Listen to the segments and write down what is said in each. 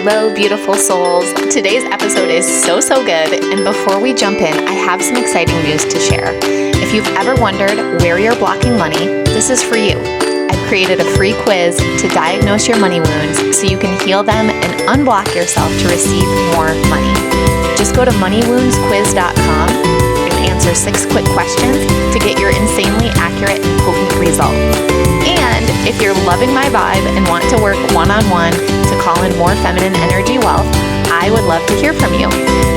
Hello, beautiful souls. Today's episode is so good. And before we jump in, I have some exciting news to share. If you've ever wondered where you're blocking money, this is for you. I've created a free quiz to diagnose your money wounds so you can heal them and unblock yourself to receive more money. Just go to moneywoundsquiz.com and answer 6 quick questions to get your insanely accurate and potent result. And if you're loving my vibe and want to work one-on-one to call in more feminine energy wealth, I would love to hear from you.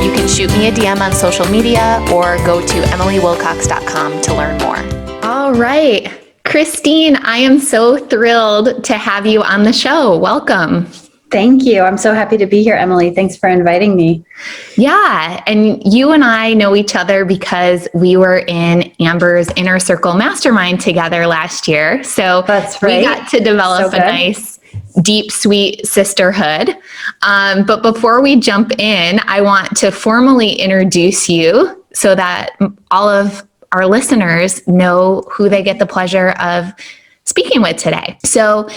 You can shoot me a DM on social media or go to emilywilcox.com to learn more. All right. Christine, I am so thrilled to have you on the show. Welcome. Thank you. I'm so happy to be here, Emily. Thanks for inviting me. Yeah. And you and I know each other because we were in Amber's Inner Circle Mastermind together last year. So that's right. We got to develop a nice, deep, sweet sisterhood. But before we jump in, I want to formally introduce you so that all of our listeners know who they get the pleasure of speaking with today. So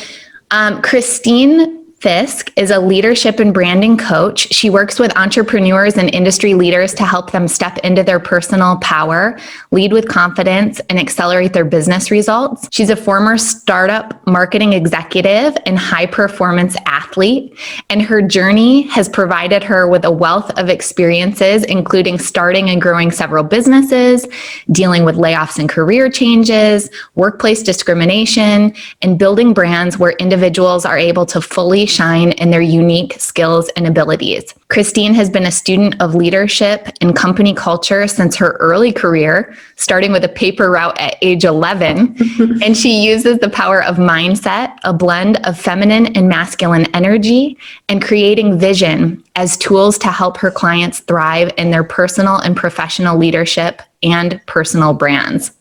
Christine Fiske is a leadership and branding coach. She works with entrepreneurs and industry leaders to help them step into their personal power, lead with confidence, and accelerate their business results. She's a former startup marketing executive and high performance athlete, and her journey has provided her with a wealth of experiences, including starting and growing several businesses, dealing with layoffs and career changes, workplace discrimination, and building brands where individuals are able to fully shine in their unique skills and abilities. Christine has been a student of leadership and company culture since her early career, starting with a paper route at age 11. And she uses the power of mindset, a blend of feminine and masculine energy, and creating vision as tools to help her clients thrive in their personal and professional leadership and personal brands.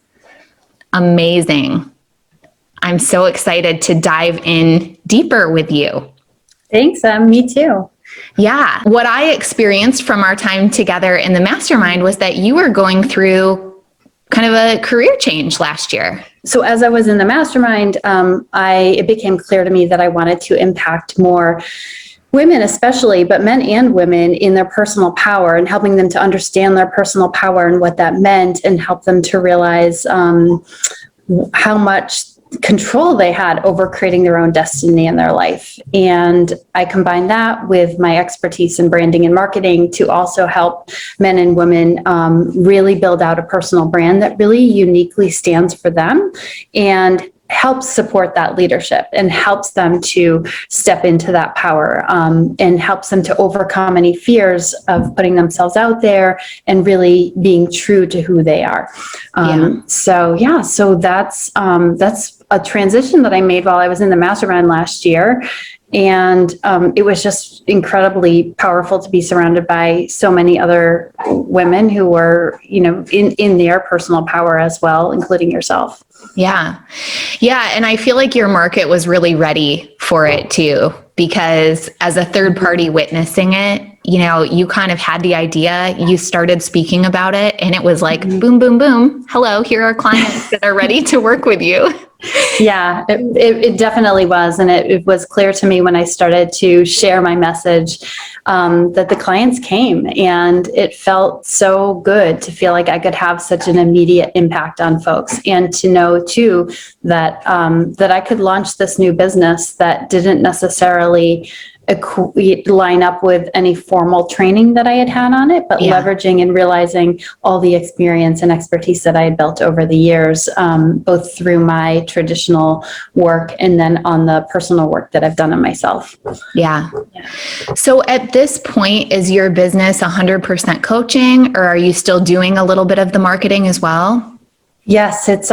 Amazing. I'm so excited to dive in deeper with you. Thanks. Me too. Yeah. What I experienced from our time together in the mastermind was that you were going through kind of a career change last year. So as I was in the mastermind, it became clear to me that I wanted to impact more women especially, but men and women in their personal power and helping them to understand their personal power and what that meant and help them to realize how much control they had over creating their own destiny in their life. And I combined that with my expertise in branding and marketing to also help men and women really build out a personal brand that really uniquely stands for them and helps support that leadership and helps them to step into that power and helps them to overcome any fears of putting themselves out there and really being true to who they are. So that's a transition that I made while I was in the mastermind last year. And it was just incredibly powerful to be surrounded by so many other women who were, in their personal power as well, including yourself. Yeah. Yeah. And I feel like your market was really ready for it too, because as a third party witnessing it, you kind of had the idea, you started speaking about it, and it was like, boom, boom, boom. Hello, here are clients that are ready to work with you. Yeah, it definitely was. And it was clear to me when I started to share my message that the clients came, and it felt so good to feel like I could have such an immediate impact on folks, and to know too that I could launch this new business that didn't necessarily line up with any formal training that I had on it, but leveraging and realizing all the experience and expertise that I had built over the years, both through my traditional work and then on the personal work that I've done on myself. Yeah. So at this point, is your business 100% coaching, or are you still doing a little bit of the marketing as well? Yes, it's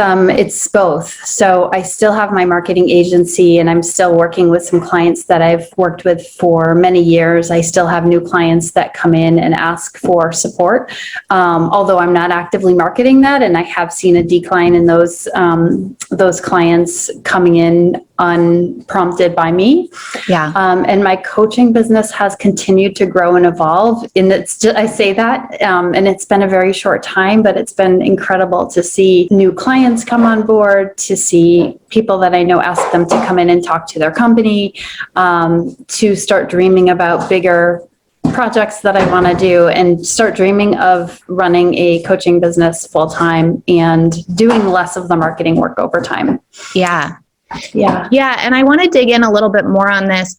both. So I still have my marketing agency, and I'm still working with some clients that I've worked with for many years. I still have new clients that come in and ask for support, although I'm not actively marketing that, and I have seen a decline in those clients coming in unprompted by me. Yeah. And my coaching business has continued to grow and evolve. And I say that, and it's been a very short time, but it's been incredible to see new clients come on board, to see people that I know ask them to come in and talk to their company, to start dreaming about bigger projects that I want to do, and start dreaming of running a coaching business full time and doing less of the marketing work over time. Yeah. Yeah. Yeah. And I want to dig in a little bit more on this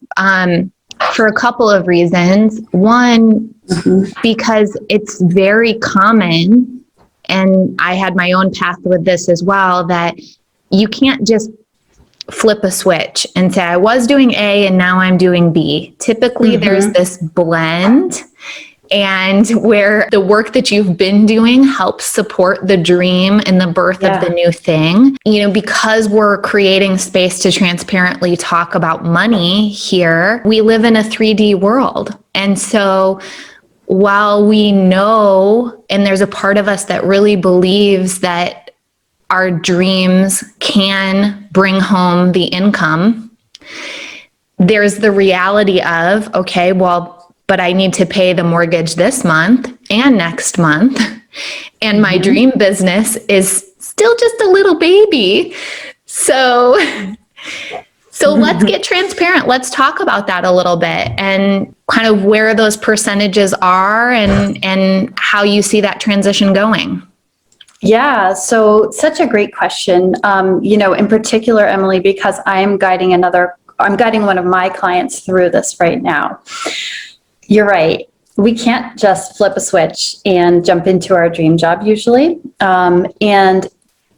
for a couple of reasons. One, because it's very common, and I had my own path with this as well, that you can't just flip a switch and say, I was doing A and now I'm doing B. Typically, there's this blend, and where the work that you've been doing helps support the dream and the birth of the new thing. You know, because we're creating space to transparently talk about money here, we live in a 3D world. And so while we know, and there's a part of us that really believes that our dreams can bring home the income, there's the reality of, okay, well, but I need to pay the mortgage this month and next month. And my dream business is still just a little baby. So let's get transparent. Let's talk about that a little bit, and kind of where those percentages are, and how you see that transition going. Yeah, so such a great question. In particular, Emily, because I'm guiding one of my clients through this right now. You're right. We can't just flip a switch and jump into our dream job usually. And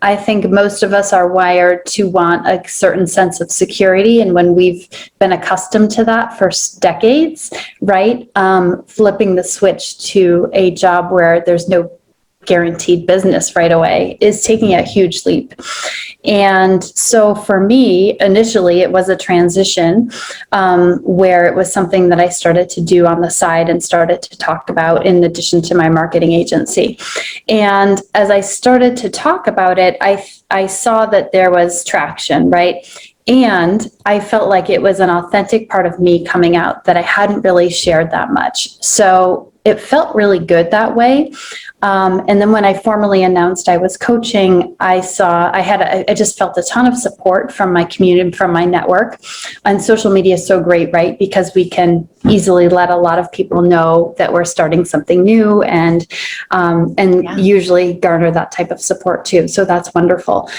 I think most of us are wired to want a certain sense of security. And when we've been accustomed to that for decades, right? Flipping the switch to a job where there's no guaranteed business right away is taking a huge leap. And so for me, initially, it was a transition where it was something that I started to do on the side and started to talk about in addition to my marketing agency. And as I started to talk about it, I saw that there was traction, right? And I felt like it was an authentic part of me coming out that I hadn't really shared that much. So it felt really good that way. And then when I formally announced I was coaching, I just felt a ton of support from my community, from my network. And social media is so great, right? Because we can easily let a lot of people know that we're starting something new, and usually garner that type of support too. So that's wonderful.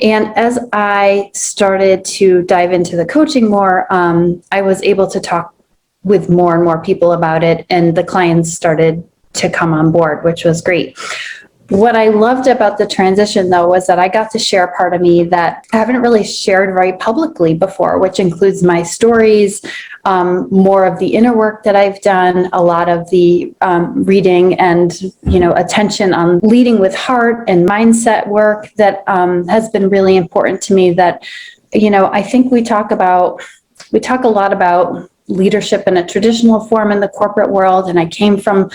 And as I started to dive into the coaching more, I was able to talk with more and more people about it, and the clients started to come on board, which was great. What I loved about the transition, though, was that I got to share a part of me that I haven't really shared very publicly before, which includes my stories, more of the inner work that I've done, a lot of the reading and, attention on leading with heart and mindset work that has been really important to me. That, I think we talk a lot about leadership in a traditional form in the corporate world. And I came from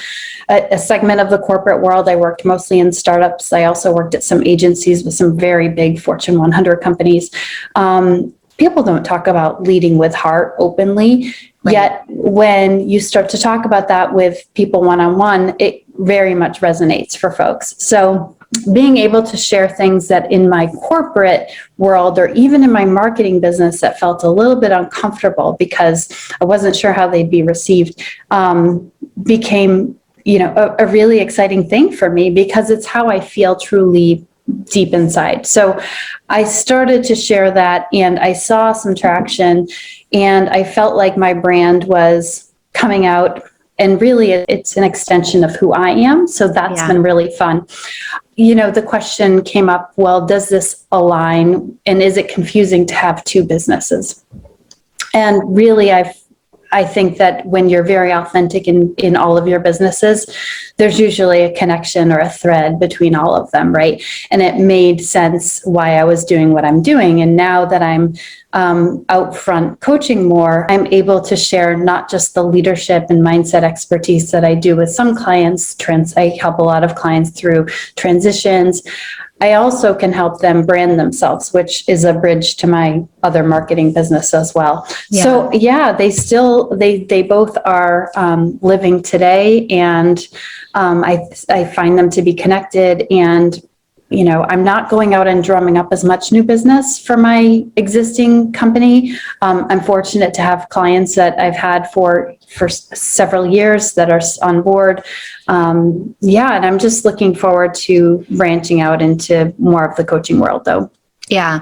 a segment of the corporate world. I worked mostly in startups. I also worked at some agencies with some very big Fortune 100 companies. People don't talk about leading with heart openly. Right. Yet when you start to talk about that with people one-on-one, it very much resonates for folks. So being able to share things that in my corporate world, or even in my marketing business, that felt a little bit uncomfortable because I wasn't sure how they'd be received, became, a really exciting thing for me, because it's how I feel truly deep inside. So I started to share that, and I saw some traction, and I felt like my brand was coming out. And really, it's an extension of who I am. So that's been really fun. The question came up, well, does this align? And is it confusing to have two businesses? And really, I think that when you're very authentic in all of your businesses, there's usually a connection or a thread between all of them, right? And it made sense why I was doing what I'm doing. And now that I'm out front coaching more, I'm able to share not just the leadership and mindset expertise that I do with some clients. I help a lot of clients through transitions. I also can help them brand themselves, which is a bridge to my other marketing business as well. Yeah. So yeah, they both are living today, and I find them to be connected. And I'm not going out and drumming up as much new business for my existing company. I'm fortunate to have clients that I've had for several years that are on board. And I'm just looking forward to branching out into more of the coaching world, though. Yeah.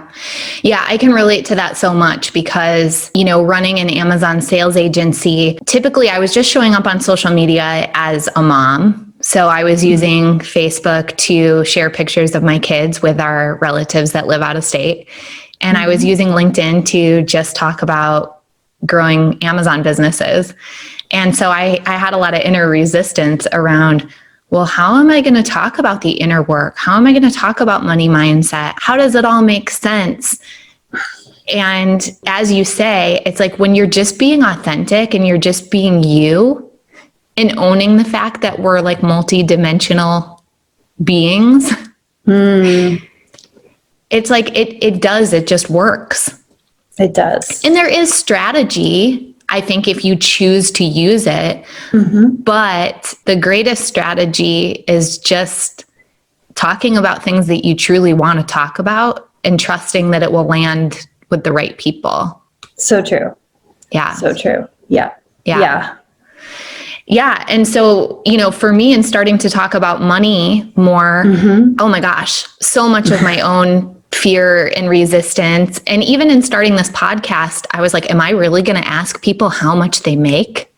Yeah, I can relate to that so much because, running an Amazon sales agency, typically I was just showing up on social media as a mom. So I was using Facebook to share pictures of my kids with our relatives that live out of state. And I was using LinkedIn to just talk about growing Amazon businesses. And so I had a lot of inner resistance around, well, how am I going to talk about the inner work? How am I going to talk about money mindset? How does it all make sense? And as you say, it's like when you're just being authentic and you're just being you and owning the fact that we're like multi-dimensional beings, it's like it just works. It does. And there is strategy, I think, if you choose to use it. But the greatest strategy is just talking about things that you truly want to talk about and trusting that it will land with the right people. So true. Yeah. So true. Yeah. Yeah. Yeah. And so, for me, in starting to talk about money more, oh my gosh, so much of my own fear and resistance. And even in starting this podcast, I was like, am I really going to ask people how much they make?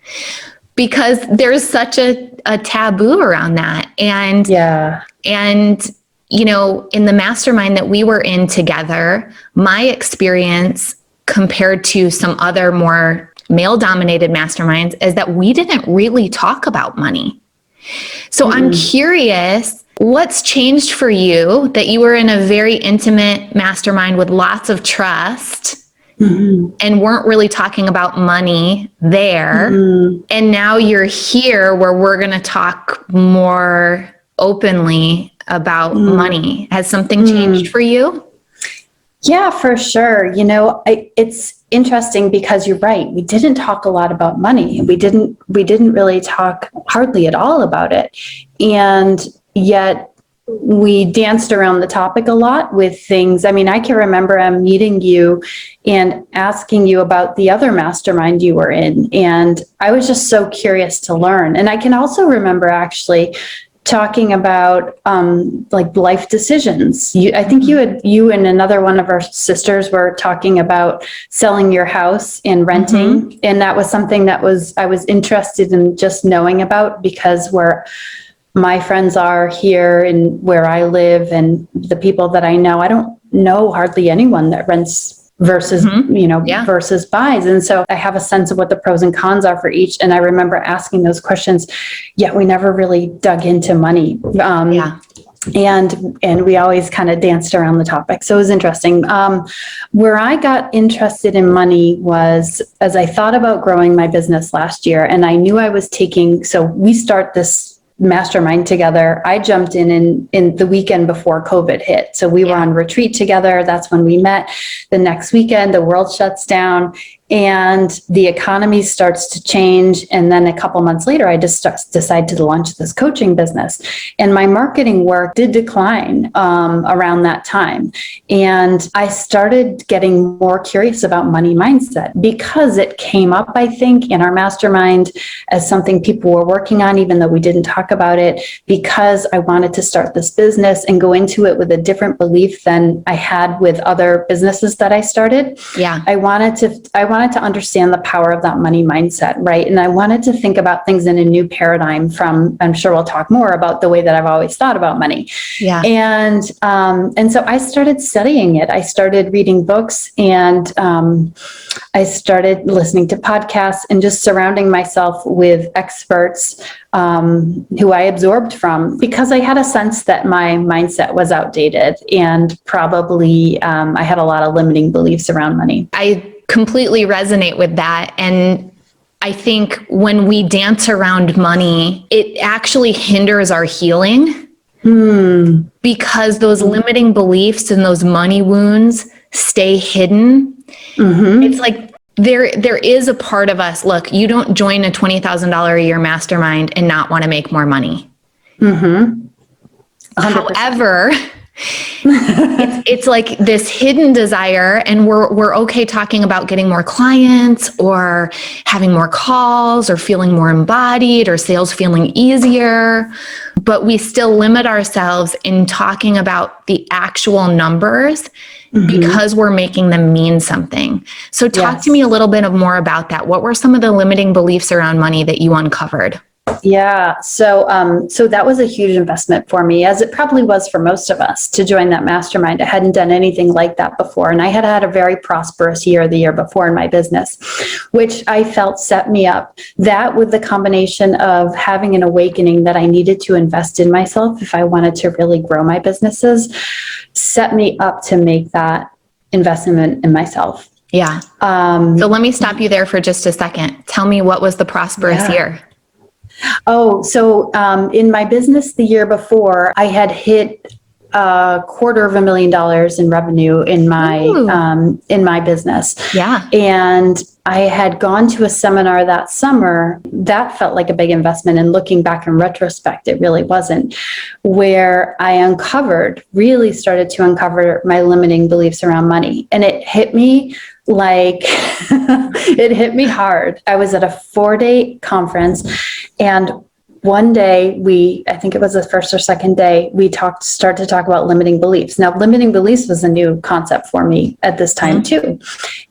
Because there's such a taboo around that. And in the mastermind that we were in together, my experience compared to some other more male-dominated masterminds is that we didn't really talk about money. So I'm curious, what's changed for you that you were in a very intimate mastermind with lots of trust and weren't really talking about money there. And now you're here where we're going to talk more openly about money. Has something changed for you? Yeah, for sure. It's interesting because you're right. We didn't talk a lot about money. We didn't really talk hardly at all about it. And yet we danced around the topic a lot with things. I mean, I can remember meeting you and asking you about the other mastermind you were in. And I was just so curious to learn. And I can also remember actually talking about like life decisions. I think you and another one of our sisters were talking about selling your house and renting. And that was something that I was interested in just knowing about, because where my friends are here and where I live and the people that I know, I don't know hardly anyone that rents versus, versus buys. And so I have a sense of what the pros and cons are for each. And I remember asking those questions, yet we never really dug into money. And we always kind of danced around the topic. So it was interesting. Where I got interested in money was as I thought about growing my business last year, and I knew I was so we start this mastermind together. I jumped in the weekend before COVID hit. So we were on retreat together. That's when we met. The next weekend, the world shuts down and the economy starts to change. And then a couple months later, I just decided to launch this coaching business. And my marketing work did decline around that time. And I started getting more curious about money mindset because it came up, I think, in our mastermind as something people were working on, even though we didn't talk about it, because I wanted to start this business and go into it with a different belief than I had with other businesses that I started. Yeah. I wanted to understand the power of that money mindset, right? And I wanted to think about things in a new paradigm from, I'm sure we'll talk more about the way that I've always thought about money. Yeah. And so I started studying it. I started reading books and I started listening to podcasts and just surrounding myself with experts who I absorbed from, because I had a sense that my mindset was outdated and probably I had a lot of limiting beliefs around money. I completely resonate with that. And I think when we dance around money, it actually hinders our healing because those limiting beliefs and those money wounds stay hidden. It's like there is a part of us, look, you don't join a $20,000 a year mastermind and not want to make more money. 100%. However, it's like this hidden desire, and we're okay talking about getting more clients or having more calls or feeling more embodied or sales feeling easier, but we still limit ourselves in talking about the actual numbers because we're making them mean something. So talk to me a little bit more about that. What were some of the limiting beliefs around money that you uncovered? Yeah. So that was a huge investment for me, as it probably was for most of us, to join that mastermind. I hadn't done anything like that before. And I had had a very prosperous year the year before in my business, which I felt set me up. That, with the combination of having an awakening that I needed to invest in myself if I wanted to really grow my businesses, set me up to make that investment in myself. Yeah. So let me stop you there for just a second. Tell me, what was the prosperous year? Oh, so in my business the year before, I had hit $250,000 in revenue in my business. Yeah. And I had gone to a seminar that summer that felt like a big investment. And looking back in retrospect, it really wasn't, where I really started to uncover my limiting beliefs around money. And it hit me it hit me hard. I was at a 4-day conference, and one day I think it was the first or second day, we started to talk about limiting beliefs. Now, limiting beliefs was a new concept for me at this time too.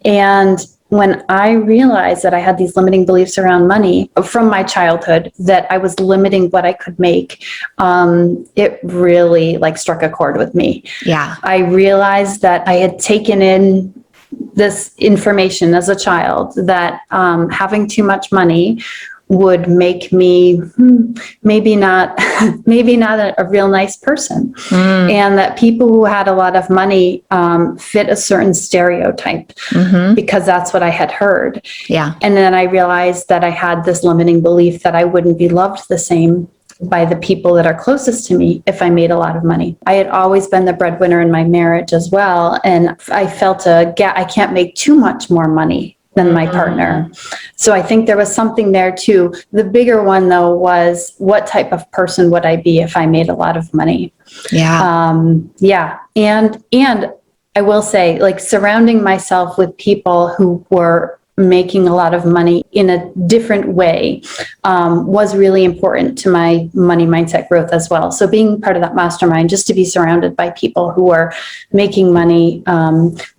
And when I realized that I had these limiting beliefs around money from my childhood, that I was limiting what I could make, it really struck a chord with me. Yeah. I realized that I had taken in this information as a child, that having too much money would make me maybe not a real nice person. And that people who had a lot of money fit a certain stereotype, because that's what I had heard. Yeah. And then I realized that I had this limiting belief that I wouldn't be loved the same by the people that are closest to me if I made a lot of money. I had always been the breadwinner in my marriage as well. And I felt I can't make too much more money than my partner. So I think there was something there too. The bigger one though was, what type of person would I be if I made a lot of money? Yeah. And I will say, surrounding myself with people who were making a lot of money in a different way was really important to my money mindset growth as well. So being part of that mastermind, just to be surrounded by people who are making money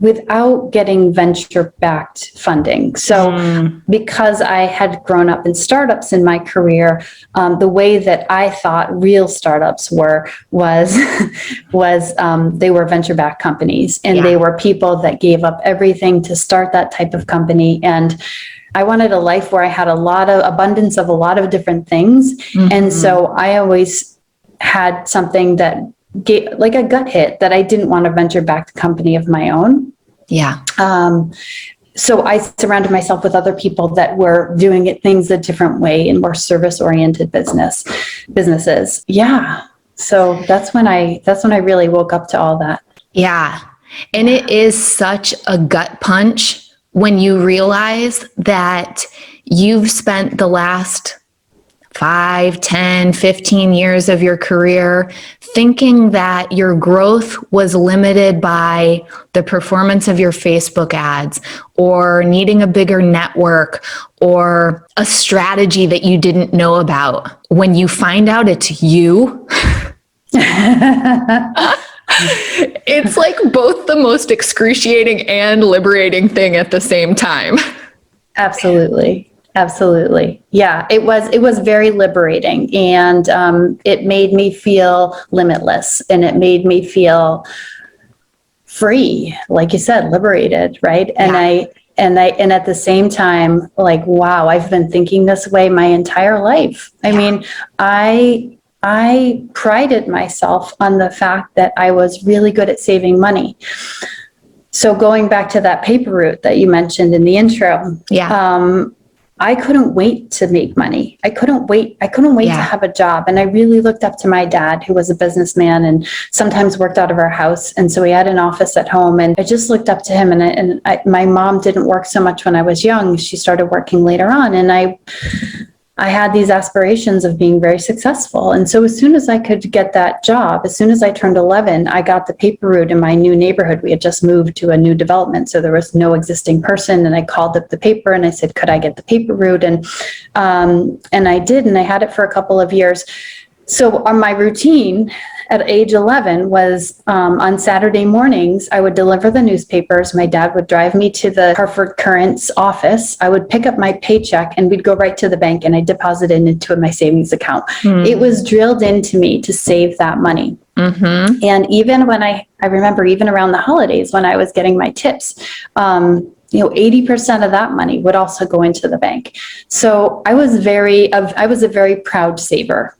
without getting venture-backed funding. So because I had grown up in startups in my career, the way that I thought real startups was they were venture-backed companies, and they were people that gave up everything to start that type of company. And I wanted a life where I had abundance of a lot of different things. And so I always had something that gave a gut hit, that I didn't want a venture-backed company of my own. Yeah. So I surrounded myself with other people that were doing things a different way and more service-oriented businesses. Yeah. So that's when I really woke up to all that. Yeah. And it is such a gut punch when you realize that you've spent the last 5, 10, 15 years of your career thinking that your growth was limited by the performance of your Facebook ads, or needing a bigger network, or a strategy that you didn't know about. When you find out it's you, it's like both the most excruciating and liberating thing at the same time. Absolutely. Absolutely. Yeah, it was very liberating, and it made me feel limitless, and it made me feel free, like you said, liberated, right? And and at the same time, wow, I've been thinking this way my entire life. I mean, I prided myself on the fact that I was really good at saving money. So going back to that paper route that you mentioned in the intro, I couldn't wait to make money. I couldn't wait to have a job. And I really looked up to my dad, who was a businessman and sometimes worked out of our house. And so he had an office at home, and I just looked up to him. And my mom didn't work so much when I was young. She started working later on. And I had these aspirations of being very successful. And so as soon as I could get that job, as soon as I turned 11, I got the paper route in my new neighborhood. We had just moved to a new development, so there was no existing person. And I called up the paper and I said, could I get the paper route? And I did, and I had it for a couple of years. So on my routine at age 11 was on Saturday mornings, I would deliver the newspapers. My dad would drive me to the Hartford Courant's office. I would pick up my paycheck and we'd go right to the bank, and I deposit it into my savings account. It was drilled into me to save that money. And even when I remember even around the holidays when I was getting my tips, 80% of that money would also go into the bank. So I was a very proud saver.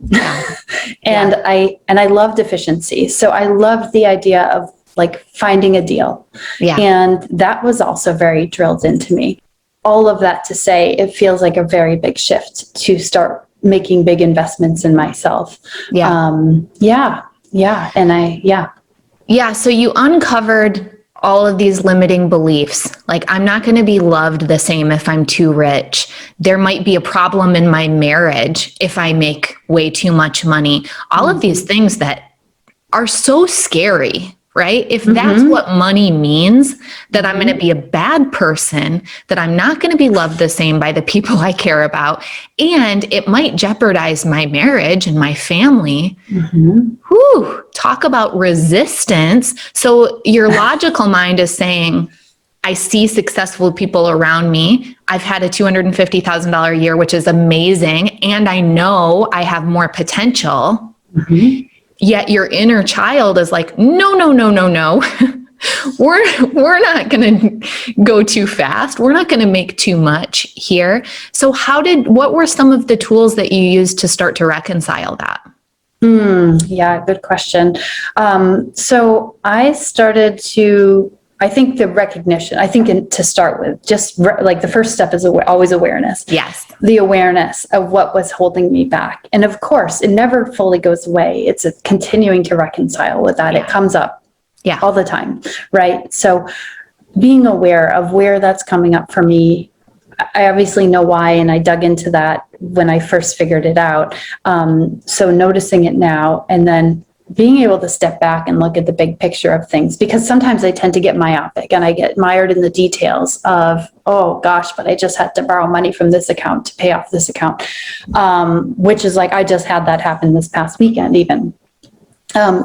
And I loved efficiency. So I loved the idea of like finding a deal. And that was also very drilled into me. All of that to say, it feels like a very big shift to start making big investments in myself. So you uncovered all of these limiting beliefs. Like, I'm not going to be loved the same if I'm too rich. There might be a problem in my marriage if I make way too much money. All of these things that are so scary, right? If that's what money means, that I'm going to be a bad person, that I'm not going to be loved the same by the people I care about, and it might jeopardize my marriage and my family. Talk about resistance. So your logical mind is saying, I see successful people around me. I've had a $250,000 a year, which is amazing. And I know I have more potential. Yet your inner child is like, no. We're not going to go too fast. We're not going to make too much here. So what were some of the tools that you used to start to reconcile that? Good question. So I started to, I think the recognition, to start with, just like the first step is always awareness. Yes. The awareness of what was holding me back. And of course, it never fully goes away. It's continuing to reconcile with that. It comes up all the time, right? So being aware of where that's coming up for me, I obviously know why, and I dug into that when I first figured it out. So noticing it now, and then being able to step back and look at the big picture of things, because sometimes I tend to get myopic and I get mired in the details of, oh gosh, but I just had to borrow money from this account to pay off this account, which is like, I just had that happen this past weekend even.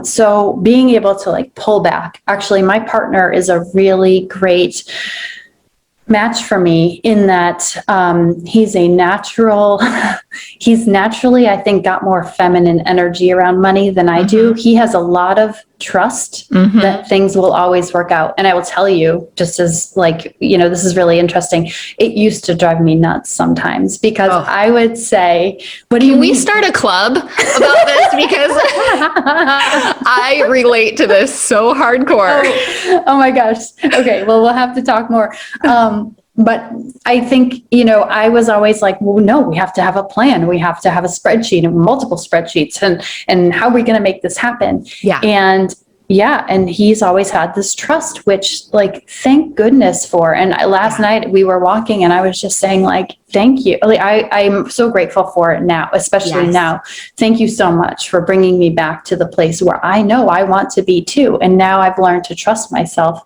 So being able to like pull back. Actually, my partner is a really great match for me in that he's naturally, I think, got more feminine energy around money than I do. He has a lot of trust that things will always work out. And I will tell you, just as like, this is really interesting. It used to drive me nuts sometimes because I would say, Can we start a club about this? Because I relate to this so hardcore. Oh my gosh. Okay. Well, we'll have to talk more. But I think, I was always like, well, no, we have to have a plan. We have to have a spreadsheet and multiple spreadsheets and how are we going to make this happen? And he's always had this trust, which like, thank goodness for. And last night we were walking and I was just saying like, thank you. Like, I'm so grateful for it now, especially now. Thank you so much for bringing me back to the place where I know I want to be too. And now I've learned to trust myself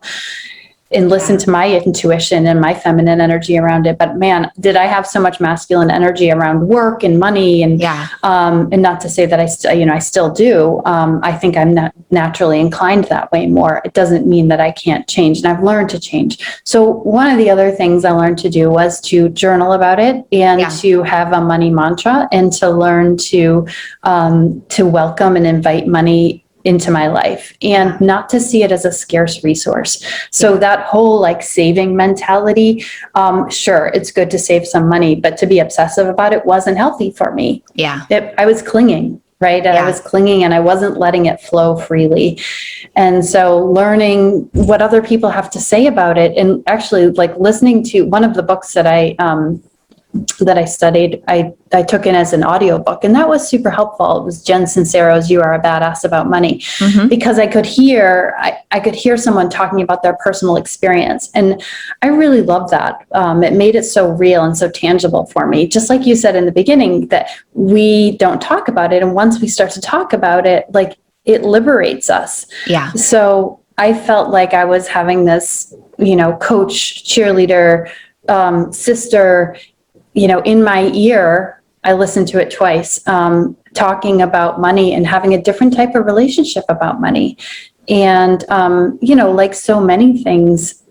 and listen to my intuition and my feminine energy around it. But man, did I have so much masculine energy around work and money and not to say that I still do. I think I'm not naturally inclined that way more. It doesn't mean that I can't change, and I've learned to change. So one of the other things I learned to do was to journal about it and to have a money mantra and to learn to welcome and invite money into my life and not to see it as a scarce resource. So that whole like saving mentality, sure, it's good to save some money, but to be obsessive about it wasn't healthy for me. I was clinging, right? And I was clinging and I wasn't letting it flow freely. And so learning what other people have to say about it, and actually like listening to one of the books that I that I studied, I took in as an audiobook, and that was super helpful. It was Jen Sincero's "You Are a Badass About Money," because I could hear someone talking about their personal experience, and I really loved that. It made it so real and so tangible for me. Just like you said in the beginning, that we don't talk about it, and once we start to talk about it, like, it liberates us. Yeah. So I felt like I was having this, coach, cheerleader, sister, in my ear. I listened to it twice, talking about money and having a different type of relationship about money. And, like so many things,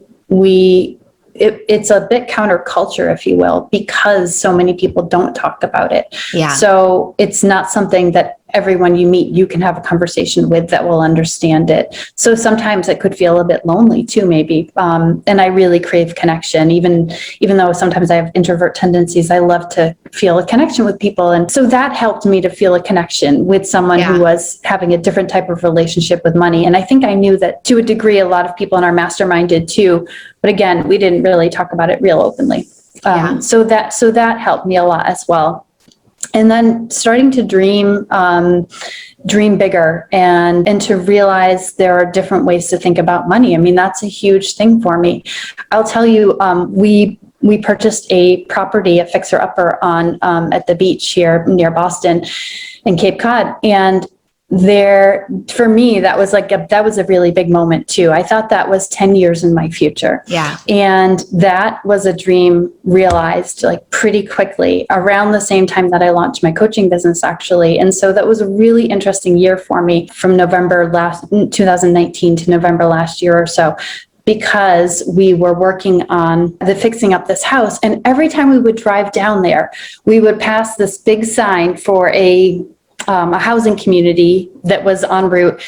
it's a bit counterculture, if you will, because so many people don't talk about it. Yeah. So it's not something that everyone you meet, you can have a conversation with that will understand it. So sometimes it could feel a bit lonely too, maybe. And I really crave connection, even though sometimes I have introvert tendencies. I love to feel a connection with people. And so that helped me to feel a connection with someone who was having a different type of relationship with money. And I think I knew that to a degree, a lot of people in our mastermind did too. But again, we didn't really talk about it real openly. So that helped me a lot as well. And then starting to dream bigger and to realize there are different ways to think about money. I mean, that's a huge thing for me. I'll tell you, we purchased a property, a fixer-upper on at the beach here near Boston in Cape Cod. And for me, that was a really big moment too. I thought that was 10 years in my future. Yeah. And that was a dream realized like pretty quickly around the same time that I launched my coaching business, actually. And so that was a really interesting year for me from November 2019 to November last year or so, because we were working on fixing up this house. And every time we would drive down there, we would pass this big sign for a housing community that was en route.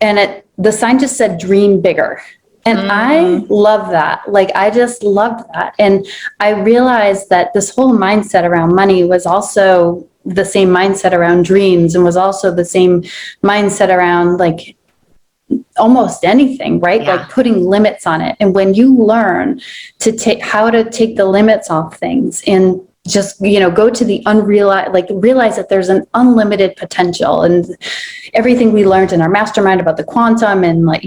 And the sign just said, "Dream bigger." And I love that. Like, I just loved that. And I realized that this whole mindset around money was also the same mindset around dreams, and was also the same mindset around like almost anything, right? Yeah. Like putting limits on it. And when you learn how to take the limits off things and just, go to the unrealized, like realize that there's an unlimited potential, and everything we learned in our mastermind about the quantum and like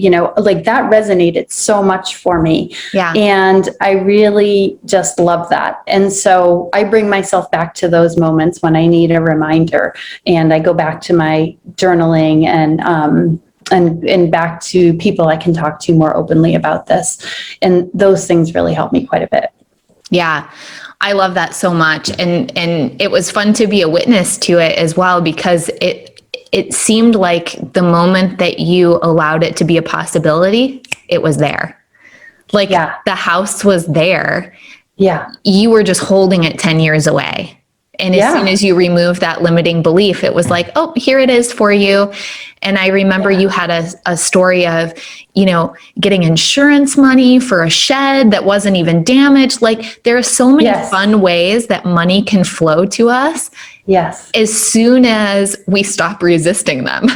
that resonated so much for me. Yeah. And I really just love that. And so I bring myself back to those moments when I need a reminder, and I go back to my journaling and back to people I can talk to more openly about this. And those things really help me quite a bit. Yeah. I love that so much. And it was fun to be a witness to it as well, because it seemed like the moment that you allowed it to be a possibility, it was there. Like the house was there. Yeah. You were just holding it 10 years away. And as soon as you remove that limiting belief, it was like, oh, here it is for you. And I remember you had a story of, getting insurance money for a shed that wasn't even damaged. Like, there are so many fun ways that money can flow to us. Yes. As soon as we stop resisting them.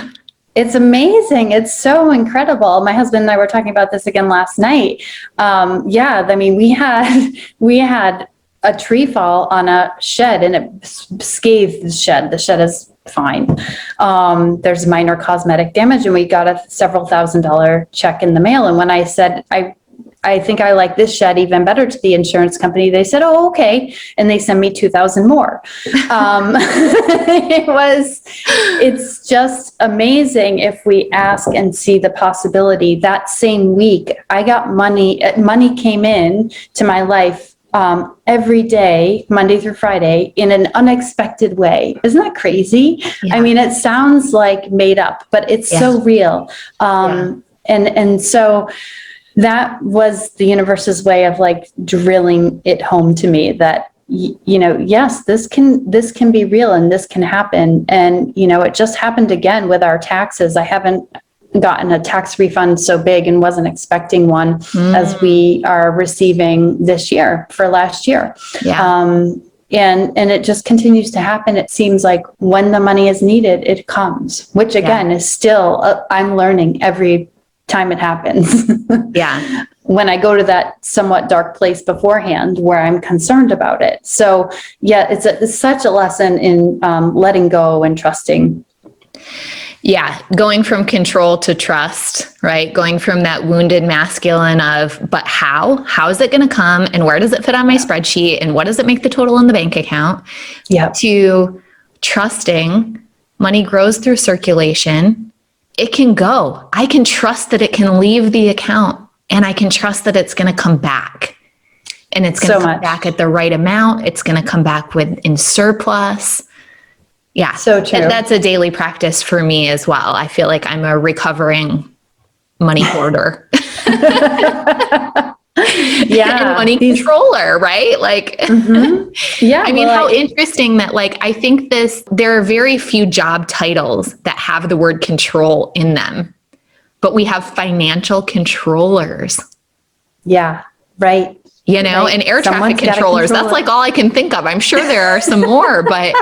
It's amazing. It's so incredible. My husband and I were talking about this again last night. I mean, we had a tree fall on a shed, and it scathed the shed. The shed is fine. There's minor cosmetic damage, and we got a several $1,000 check in the mail. And when I said, I think I like this shed even better to the insurance company, they said, "Oh, okay." And they sent me 2,000 more. It's just amazing if we ask and see the possibility. That same week, I got money came in to my life every day, Monday through Friday, in an unexpected way. Isn't that crazy? Yeah. I mean, it sounds like made up, but it's so real. And so that was the universe's way of like drilling it home to me that, yes, this can be real and this can happen. And, it just happened again with our taxes. I haven't gotten a tax refund so big and wasn't expecting one as we are receiving this year for last year. And it just continues to happen. It seems like when the money is needed, it comes, which again is still, I'm learning every time it happens. Yeah. When I go to that somewhat dark place beforehand where I'm concerned about it. So yeah, it's such a lesson in letting go and trusting. Yeah. Going from control to trust, right? Going from that wounded masculine of, but how is it going to come? And where does it fit on my spreadsheet? And what does it make the total in the bank account? Yeah. To trusting money grows through circulation. It can go. I can trust that it can leave the account, and I can trust that it's going to come back, and it's going to come back at the right amount. It's going to come back in surplus. Yeah. So true. And that's a daily practice for me as well. I feel like I'm a recovering money hoarder. Yeah. And money controller, right? Like, yeah. I mean, how interesting that, like, I think there are very few job titles that have the word control in them, but we have financial controllers. Yeah. Right. You know, and air traffic controllers. That's like all I can think of. I'm sure there are some more, but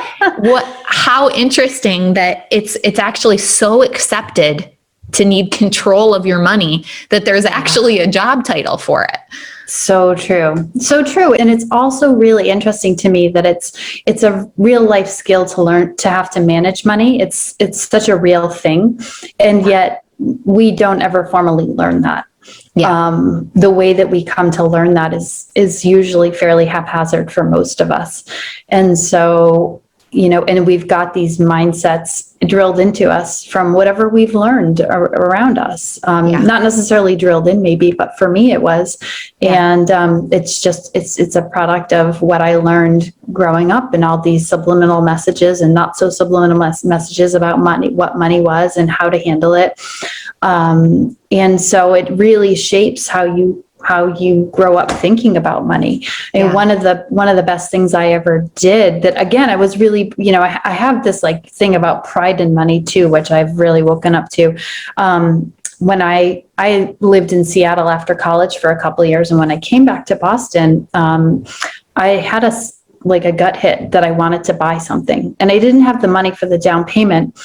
how interesting that it's actually so accepted to need control of your money that there's actually a job title for it. So true. So true. And it's also really interesting to me that it's a real life skill to learn, to have to manage money. It's such a real thing. And yet we don't ever formally learn that. Yeah. The way that we come to learn that is usually fairly haphazard for most of us. And so, you know, and we've got these mindsets drilled into us from whatever we've learned around us. Not necessarily drilled in maybe, but for me it was. Yeah. And it's a product of what I learned growing up, and all these subliminal messages and not so subliminal messages about money, what money was and how to handle it. And so it really shapes how you grow up thinking about money. And one of the best things I ever did, that again, I was really, you know, I have this like thing about pride in money too, which I've really woken up to. When I lived in Seattle after college for a couple of years, and when I came back to Boston, I had a gut hit that I wanted to buy something, and I didn't have the money for the down payment.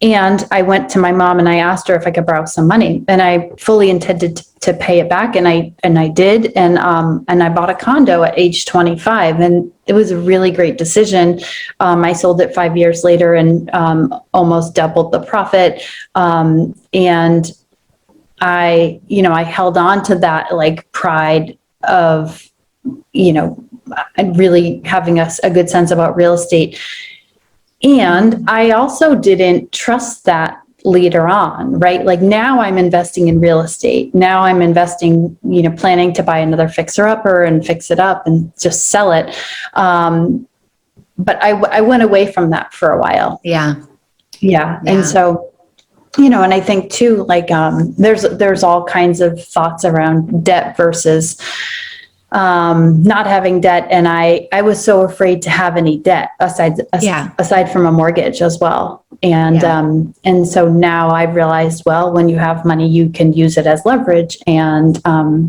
And I went to my mom and I asked her if I could borrow some money, and I fully intended to pay it back. And I did. And I bought a condo at age 25, and it was a really great decision. I sold it 5 years later and almost doubled the profit. And I held on to that like pride of, you know, really having a good sense about real estate. And I also didn't trust that later on, right? Like now I'm investing in real estate. Now I'm investing, you know, planning to buy another fixer-upper and fix it up and just sell it. But I went away from that for a while. Yeah. And so, you know, and I think too, like there's all kinds of thoughts around debt versus not having debt. And I was so afraid to have any debt aside from a mortgage as well. And so now I've realized, well, when you have money, you can use it as leverage. And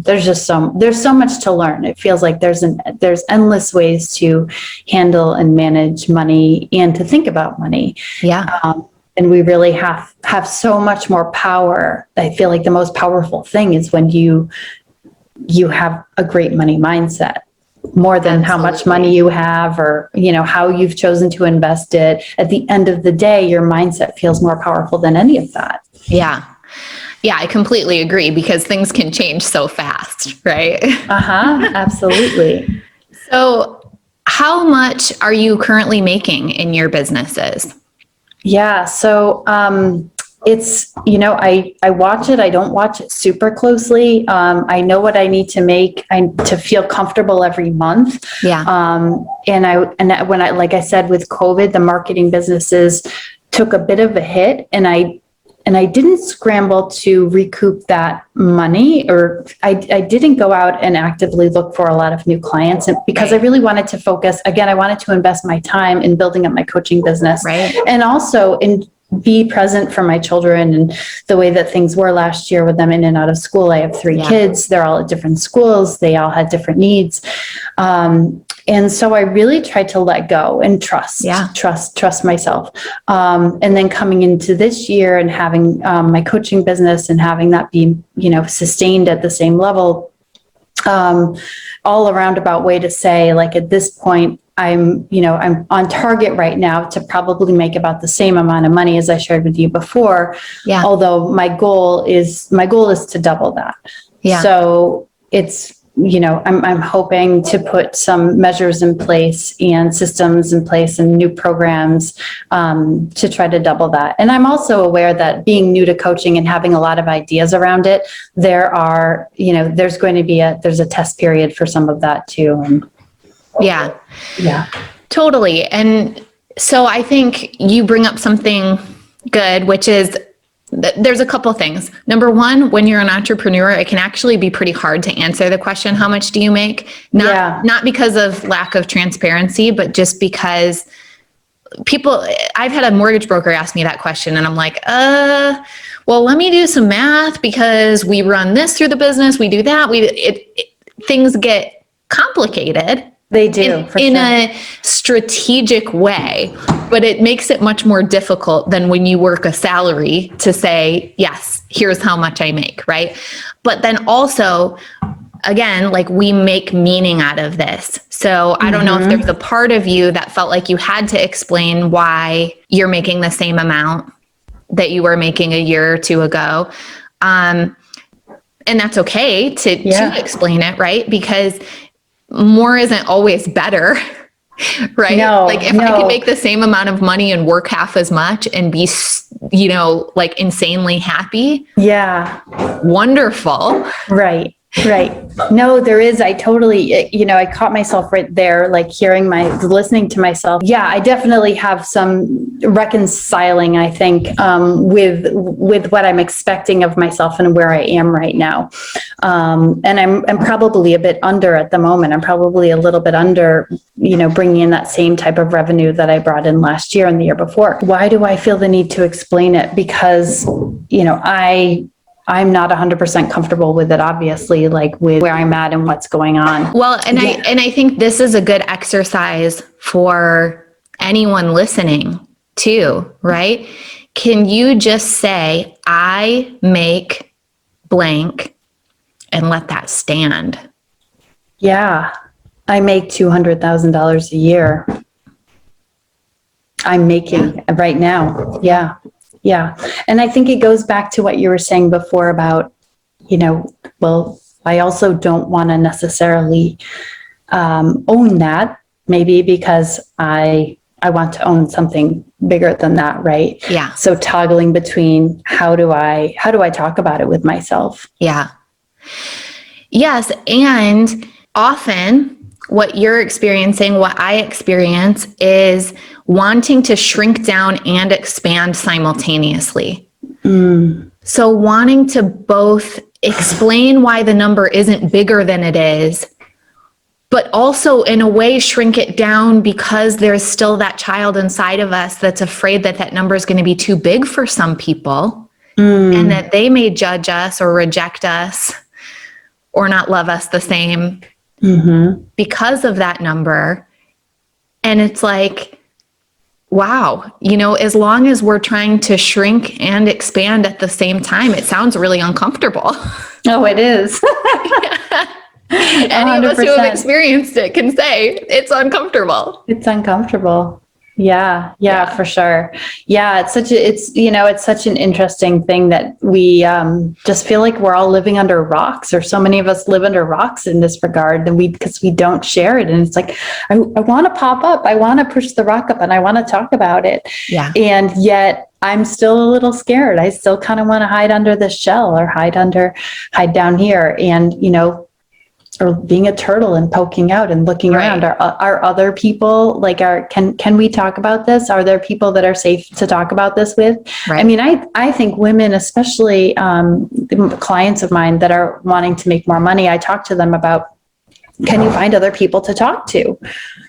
there's so much to learn. It feels like there's endless ways to handle and manage money and to think about money. And we really have so much more power. I feel like the most powerful thing is when you have a great money mindset, more than how much money you have or, you know, how you've chosen to invest it. At the end of the day, your mindset feels more powerful than any of that. Yeah, I completely agree, because things can change so fast, right? Absolutely. So how much are you currently making in your businesses? Yeah. So, it's, you know, I watch it. I don't watch it super closely. I know what I need to make to feel comfortable every month. And when I, like I said, with COVID, the marketing businesses took a bit of a hit, and I didn't scramble to recoup that money, or I didn't go out and actively look for a lot of new clients, because I really wanted to focus. Again, I wanted to invest my time in building up my coaching business, and also be present for my children. And the way that things were last year with them in and out of school, I have 3 kids. They're all at different schools. They all had different needs. And so I really tried to let go and trust myself. And then coming into this year and having my coaching business and having that be, sustained at the same level, all a roundabout way to say, like, at this point, I'm on target right now to probably make about the same amount of money as I shared with you before. Yeah. Although my goal is to double that. Yeah. So it's, I'm hoping to put some measures in place and systems in place and new programs to try to double that. And I'm also aware that being new to coaching and having a lot of ideas around it, there's going to be there's a test period for some of that too. And yeah, totally. And so I think you bring up something good, which is there's a couple things. Number one, when you're an entrepreneur, it can actually be pretty hard to answer the question, how much do you make? Not because of lack of transparency, but just because I've had a mortgage broker ask me that question and I'm like, well, let me do some math because we run this through the business. We do that. Things get complicated. They do, in a strategic way, but it makes it much more difficult than when you work a salary to say, yes, here's how much I make, right? But then also, again, like, we make meaning out of this. So I don't know if there's a part of you that felt like you had to explain why you're making the same amount that you were making a year or two ago. And that's okay to explain it, right? Because more isn't always better, right? Like, if I can make the same amount of money and work half as much and be, like, insanely happy. Yeah. Wonderful. Right. No, there is. I totally, I caught myself right there, like listening to myself. Yeah, I definitely have some reconciling, I think, with what I'm expecting of myself and where I am right now. And I'm probably a bit under at the moment. I'm probably a little bit under, bringing in that same type of revenue that I brought in last year and the year before. Why do I feel the need to explain it? Because, I'm not 100% comfortable with it, obviously, like with where I'm at and what's going on. Well, and I think this is a good exercise for anyone listening too, right? Can you just say, I make blank, and let that stand? Yeah, I make $200,000 a year. I'm making right now. Yeah. And I think it goes back to what you were saying before about, I also don't want to necessarily own that, maybe because I want to own something bigger than that, right? Yeah. So toggling between how do I talk about it with myself? Yeah. Yes. And often what you're experiencing, what I experience, is wanting to shrink down and expand simultaneously. So wanting to both explain why the number isn't bigger than it is, but also in a way shrink it down because there's still that child inside of us that's afraid that that number is going to be too big for some people and that they may judge us or reject us or not love us the same because of that number. And it's like, wow, as long as we're trying to shrink and expand at the same time, it sounds really uncomfortable. Oh, it is. Any of us who have experienced it can say it's uncomfortable. It's uncomfortable. Yeah, for sure. Yeah, it's such an interesting thing that we just feel like we're all living under rocks, or so many of us live under rocks in this regard, and because we don't share it. And it's like, I want to pop up, I want to push the rock up, and I want to talk about it. Yeah. And yet I'm still a little scared. I still kind of want to hide under the shell or hide down here. And, or being a turtle and poking out and looking around. Are other people can we talk about this? Are there people that are safe to talk about this with? Right. I mean, I think women, especially clients of mine that are wanting to make more money, I talk to them about, can you find other people to talk to?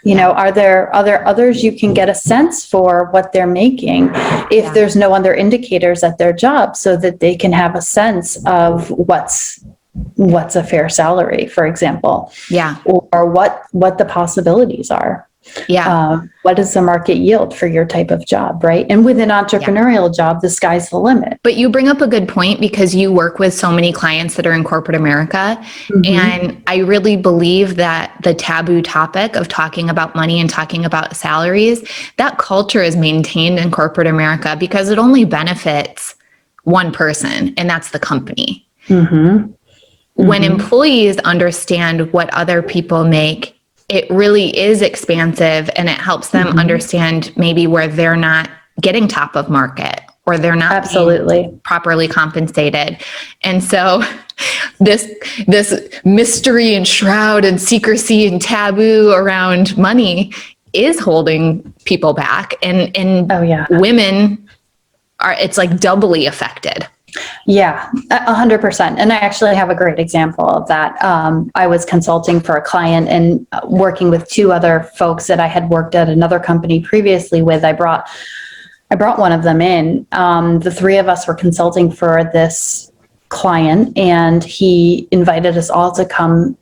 Are there others you can get a sense for what they're making if there's no other indicators at their job, so that they can have a sense of what's what's a fair salary, for example. Yeah. Or what the possibilities are. Yeah. What does the market yield for your type of job, right? And with an entrepreneurial job, the sky's the limit. But you bring up a good point, because you work with so many clients that are in corporate America. Mm-hmm. And I really believe that the taboo topic of talking about money and talking about salaries, that culture is maintained in corporate America because it only benefits one person, and that's the company. Mm-hmm. When employees understand what other people make, it really is expansive, and it helps them understand maybe where they're not getting top of market, or they're not being properly compensated. And so this mystery and shroud and secrecy and taboo around money is holding people back, and women are, it's like doubly affected. Yeah, 100%. And I actually have a great example of that. I was consulting for a client and working with two other folks that I had worked at another company previously with. I brought one of them in. The three of us were consulting for this client, and he invited us all to come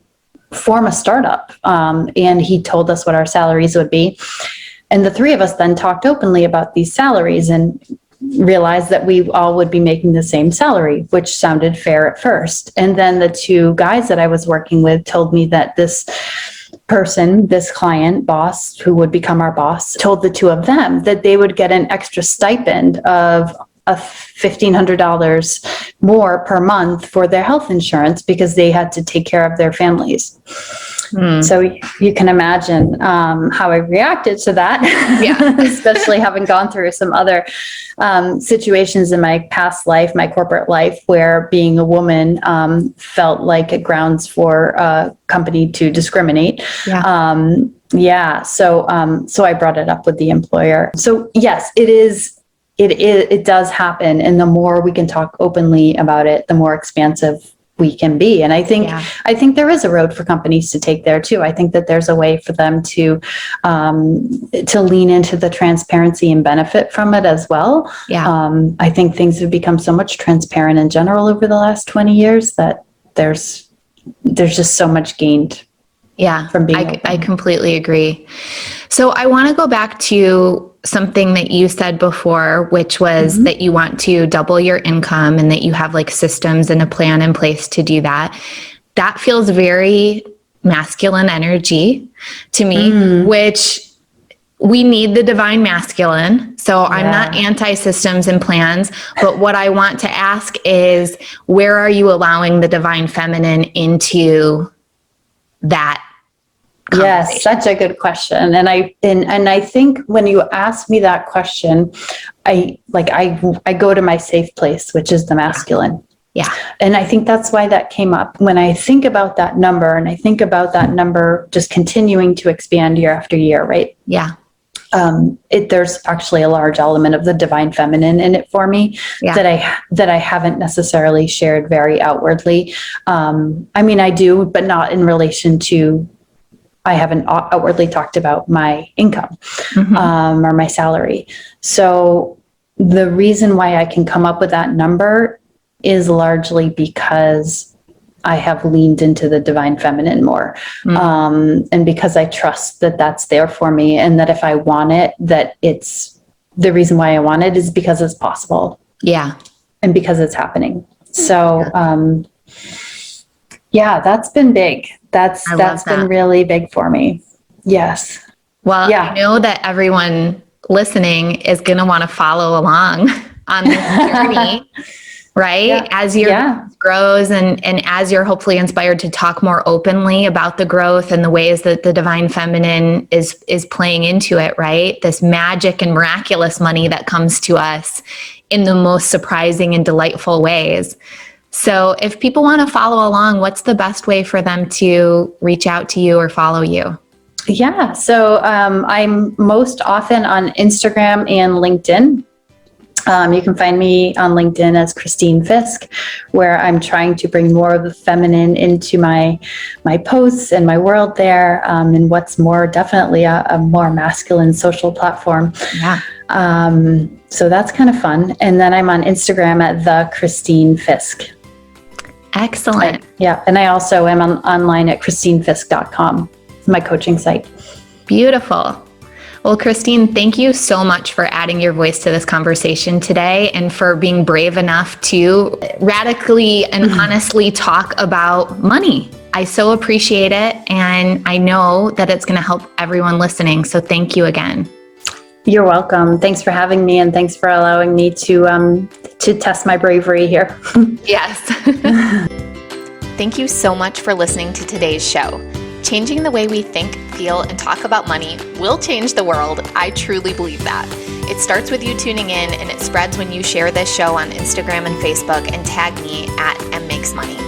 form a startup. And he told us what our salaries would be. And the three of us then talked openly about these salaries and realized that we all would be making the same salary, which sounded fair at first. And then the two guys that I was working with told me that this person, this client boss, who would become our boss, told the two of them that they would get an extra stipend of $1,500 more per month for their health insurance because they had to take care of their families. So you can imagine how I reacted to that, especially having gone through some other situations in my past life, my corporate life, where being a woman felt like a grounds for a company to discriminate. So I brought it up with the employer. So yes, it does happen. And the more we can talk openly about it, the more expansive we can be. And I think there is a road for companies to take there too. I think that there's a way for them to lean into the transparency and benefit from it as well. I think things have become so much transparent in general over the last 20 years that there's just so much gained. From being I completely agree. So I want to go back to something that you said before, which was that you want to double your income and that you have like systems and a plan in place to do that. That feels very masculine energy to me, which we need the divine masculine. So I'm not anti-systems and plans, but what I want to ask is, where are you allowing the divine feminine into that? Yes, such a good question. And I think when you ask me that question, I go to my safe place, which is the masculine. And I think that's why that came up. When I think about that number, and I think about that number just continuing to expand year after year, right? There's actually a large element of the divine feminine in it for me that I haven't necessarily shared very outwardly. I mean, I do, but not in relation to, I haven't outwardly talked about my income or my salary. So the reason why I can come up with that number is largely because I have leaned into the divine feminine more. And because I trust that that's there for me, and that if I want it, that it's the reason why I want it is because it's possible. And because it's happening. So, that's been big. That's been really big for me. Yes. Well, I know that everyone listening is going to want to follow along on this journey, right? As your business grows and as you're hopefully inspired to talk more openly about the growth and the ways that the divine feminine is playing into it, right? This magic and miraculous money that comes to us in the most surprising and delightful ways. So if people want to follow along, what's the best way for them to reach out to you or follow you? So I'm most often on Instagram and LinkedIn. You can find me on LinkedIn as Christine Fiske, where I'm trying to bring more of the feminine into my posts and my world there, and what's more definitely a more masculine social platform. So that's kind of fun. And then I'm on Instagram at the Christine Fiske. Excellent. Yeah. And I also am online at christinefiske.com, my coaching site. Beautiful. Well, Christine, thank you so much for adding your voice to this conversation today and for being brave enough to radically and honestly talk about money. I so appreciate it. And I know that it's going to help everyone listening. So thank you again. You're welcome. Thanks for having me, and thanks for allowing me to test my bravery here. Yes. Thank you so much for listening to today's show. Changing the way we think, feel, and talk about money will change the world. I truly believe that. It starts with you tuning in, and it spreads when you share this show on Instagram and Facebook and tag me at mmakesmoney.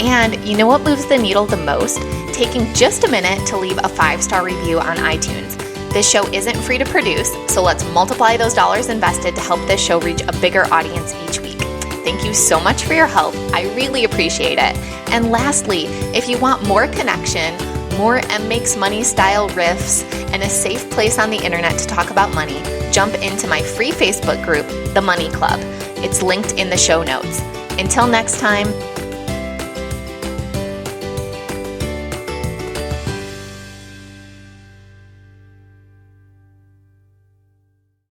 And you know what moves the needle the most? Taking just a minute to leave a 5-star review on iTunes. This show isn't free to produce, so let's multiply those dollars invested to help this show reach a bigger audience each week. Thank you so much for your help. I really appreciate it. And lastly, if you want more connection, more M Makes Money style riffs, and a safe place on the internet to talk about money, jump into my free Facebook group, The Money Club. It's linked in the show notes. Until next time,